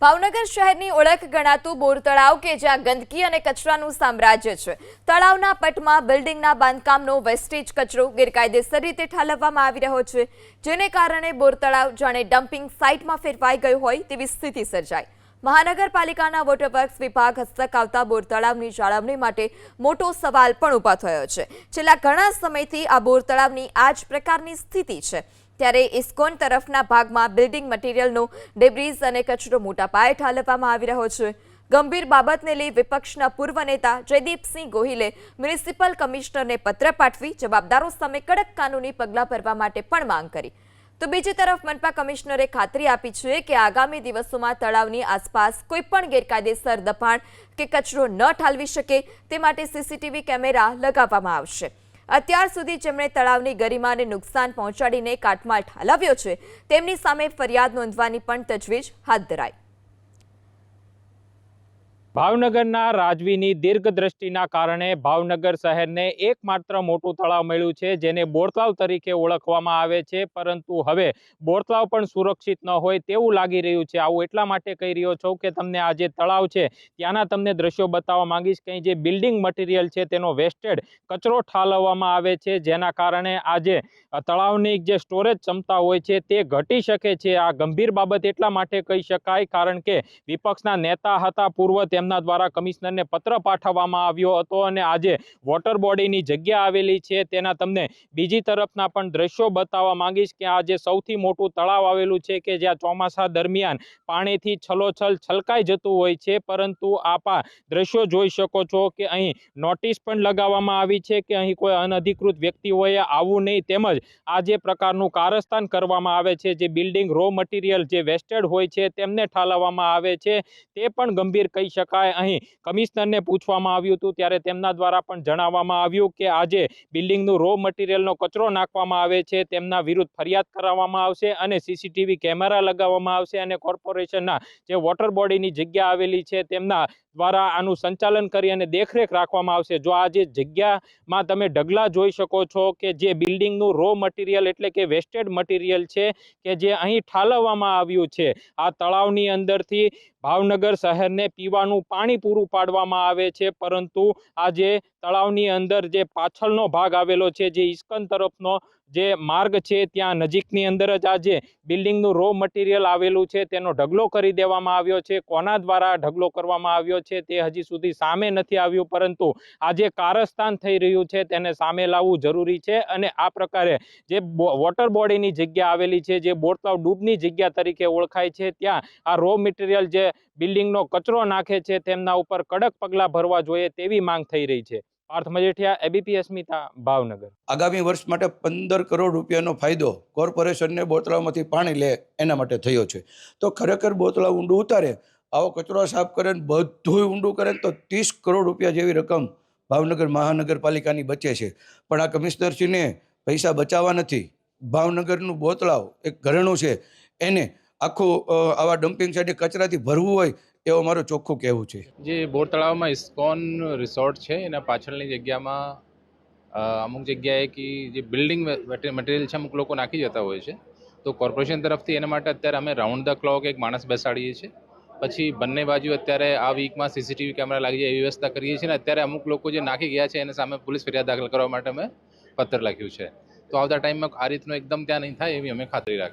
ભાવનગર શહેરની ઓળખ ગણાતું બોર તળાવ કે જ્યાં ગંદકી અને કચરાનું સામ્રાજ્ય છે। તળાવના પટમાં બિલ્ડિંગના બાંધકામનો વેસ્ટેજ કચરો ગેરકાયદેસર રીતે ઠાલવવામાં આવી રહ્યો છે, જેને કારણે બોર તળાવ જાણે ડમ્પિંગ સાઇટમાં ફેરવાઈ ગયું હોય તેવી સ્થિતિ સર્જાઈ। મહાનગરપાલિકાના વોટરવર્ક્સ વિભાગ હસ્તક આવતા બોર તળાવની જાળવણી માટે મોટો સવાલ પણ ઊભો થયો છે। છેલ્લા ઘણા સમયથી આ બોર તળાવની આ જ પ્રકારની સ્થિતિ છે। ત્યારે ઇસ્કોન તરફના ભાગમાં બિલ્ડિંગ મટીરિયલનો ડેબ્રીઝ અને કચરો મોટા પાયે ઠાલવવામાં આવી રહ્યો છે। ગંભીર બાબતને લઈ વિપક્ષના પૂર્વ નેતા જયદીપસિંહ ગોહિલે મ્યુનિસિપલ કમિશનરને પત્ર પાઠવી જવાબદારો સામે કડક કાનૂની પગલાં ભરવા માટે પણ માંગ કરી। તો બીજી તરફ મનપા કમિશનરે ખાતરી આપી છે કે આગામી દિવસોમાં તળાવની આસપાસ કોઈપણ ગેરકાયદેસર દબાણ કે કચરો ન ઠાલવી શકે તે માટે સીસીટીવી કેમેરા લગાવવામાં આવશે। અત્યાર સુધી જેમણે તળાવની ગરિમાને નુકસાન પહોંચાડીને કાટમાળ ઠાલવ્યો છે તેમની સામે ફરિયાદ નોંધવાની પણ તજવીજ હાથ ધરાઈ। ભાવનગરના રાજવીની દીર્ઘદ્રષ્ટિના કારણે ભાવનગર શહેરને એકમાત્ર મોટું તળાવ મળ્યું છે, જેને બોરતળાવ તરીકે ઓળખવામાં આવે છે, પરંતુ હવે બોરતળાવ પણ સુરક્ષિત ન હોય તેવું લાગી રહ્યું છે। આવું એટલા માટે કહી રહ્યો છું કે તમને આ જે તળાવ છે ત્યાંના તમને દ્રશ્યો બતાવવા માંગીશ કે જે બિલ્ડિંગ મટીરિયલ છે તેનો વેસ્ટેડ કચરો ઠાલવવામાં આવે છે, જેના કારણે આજે તળાવની જે સ્ટોરેજ ક્ષમતા હોય છે તે ઘટી શકે છે। આ ગંભીર બાબત એટલા માટે કહી શકાય કારણ કે વિપક્ષના નેતા હતા પૂર્વ તેમના દ્વારા કમિશનરને પત્ર પાઠવવામાં આવ્યો હતો અને આજે વોટર બોડીની જગ્યા આવેલી છે તેના તમને બીજી તરફના પણ દ્રશ્યો બતાવવા માંગીશ કે આ જે સૌથી મોટું તળાવ આવેલું છે કે જ્યાં ચોમાસા દરમિયાન પાણીથી છલોછલ છલકાઈ જતું હોય છે, પરંતુ આપ આ દ્રશ્યો જોઈ શકો છો કે અહીં નોટિસ પણ લગાવવામાં આવી છે કે અહીં કોઈ અનધિકૃત વ્યક્તિઓએ આવવું નહીં, તેમજ આ જે પ્રકારનું કારસ્તાન કરવામાં આવે છે, જે બિલ્ડિંગ રો મટીરિયલ જે વેસ્ટેડ હોય છે તેમને ઠાલવવામાં આવે છે તે પણ ગંભીર કહી શકાય। અહીં કમિશનરને પૂછવામાં આવ્યું હતું ત્યારે તેમના દ્વારા પણ જણાવવામાં આવ્યું કે આજે બિલ્ડિંગનું રો મટીરિયલનો કચરો નાખવામાં આવે છે તેમના વિરુદ્ધ ફરિયાદ કરવામાં આવશે અને સીસીટીવી કેમેરા લગાવવામાં આવશે અને કોર્પોરેશનના જે વોટર બોડીની જગ્યા આવેલી છે તેમના દ્વારા આનું સંચાલન કરી અને દેખરેખ રાખવામાં આવશે। જો આ જે જગ્યામાં તમે ઢગલા જોઈ શકો છો કે જે બિલ્ડિંગનું રો મટીરિયલ એટલે કે વેસ્ટેડ મટીરિયલ છે કે જે અહીં ઠાલવવામાં આવ્યું છે, આ તળાવની અંદરથી ભાવનગર શહેરને પીવાનું પાણી પૂરું પાડવામાં આવે છે, પરંતુ આ જે તળાવની અંદર જે પાછળનો ભાગ આવેલો છે જે ઇસ્કોન તરફનો જે માર્ગ છે ત્યાં નજીકની અંદર જ આ જે બિલ્ડિંગનું રો મટીરિયલ આવેલું છે તેનો ઢગલો કરી દેવામાં આવ્યો છે। કોના દ્વારા ઢગલો કરવામાં આવ્યો છે તે હજી સુધી સામે નથી આવ્યું, પરંતુ આ જે કારસ્તાન થઈ રહ્યું છે તેને સામે લાવવું જરૂરી છે અને આ પ્રકારે જે વોટર બોડીની જગ્યા આવેલી છે જે બોરતળાવ ડૂબની જગ્યા તરીકે ઓળખાય છે ત્યાં આ રો મટીરિયલ જે બિલ્ડિંગનો કચરો નાખે છે તેમના ઉપર કડક પગલાં ભરવા જોઈએ તેવી માંગ થઈ રહી છે। પાર્થ મજેઠિયા, એબીપી અસ્મિતા, ભાવનગર। આગામી વર્ષ માટે 15 કરોડ રૂપિયાનો ફાયદો કોર્પોરેશનને બોરતળાવમાંથી પાણી લે એના માટે થયો છે। તો ખરેખર બોરતળાવ ઊંડું ઉતારે, આવો કચરો સાફ કરે ને બધું ઊંડું કરે તો 30 કરોડ રૂપિયા જેવી રકમ ભાવનગર મહાનગરપાલિકાની બચે છે। પણ આ કમિશનરશ્રીને પૈસા બચાવવા નથી। ભાવનગરનું બોરતળાવ એક ઘરેણું છે, એને આખું આવા ડમ્પિંગ સાઇટે કચરાથી ભરવું હોય એવું મારું ચોખ્ખું કહેવું છે। જે બોર તળાવમાં ઇસ્કોન રિસોર્ટ છે એના પાછળની જગ્યામાં અમુક જગ્યાએ કે જે બિલ્ડિંગ મટીરિયલ છે અમુક લોકો નાખી જતા હોય છે, તો કોર્પોરેશન તરફથી એના માટે અત્યારે અમે રાઉન્ડ ધ ક્લોક એક માણસ બેસાડીએ છીએ, પછી બંને બાજુ અત્યારે આ વીકમાં સીસીટીવી કેમેરા લાગી જાય એવી વ્યવસ્થા કરીએ છીએ અને અત્યારે અમુક લોકો જે નાખી ગયા છે એના સામે પોલીસ ફરિયાદ દાખલ કરવા માટે અમે પત્ર લખ્યું છે। તો આવતા ટાઈમમાં આ રીતનું એકદમ ત્યાં નહીં થાય એવી અમે ખાતરી રાખીએ।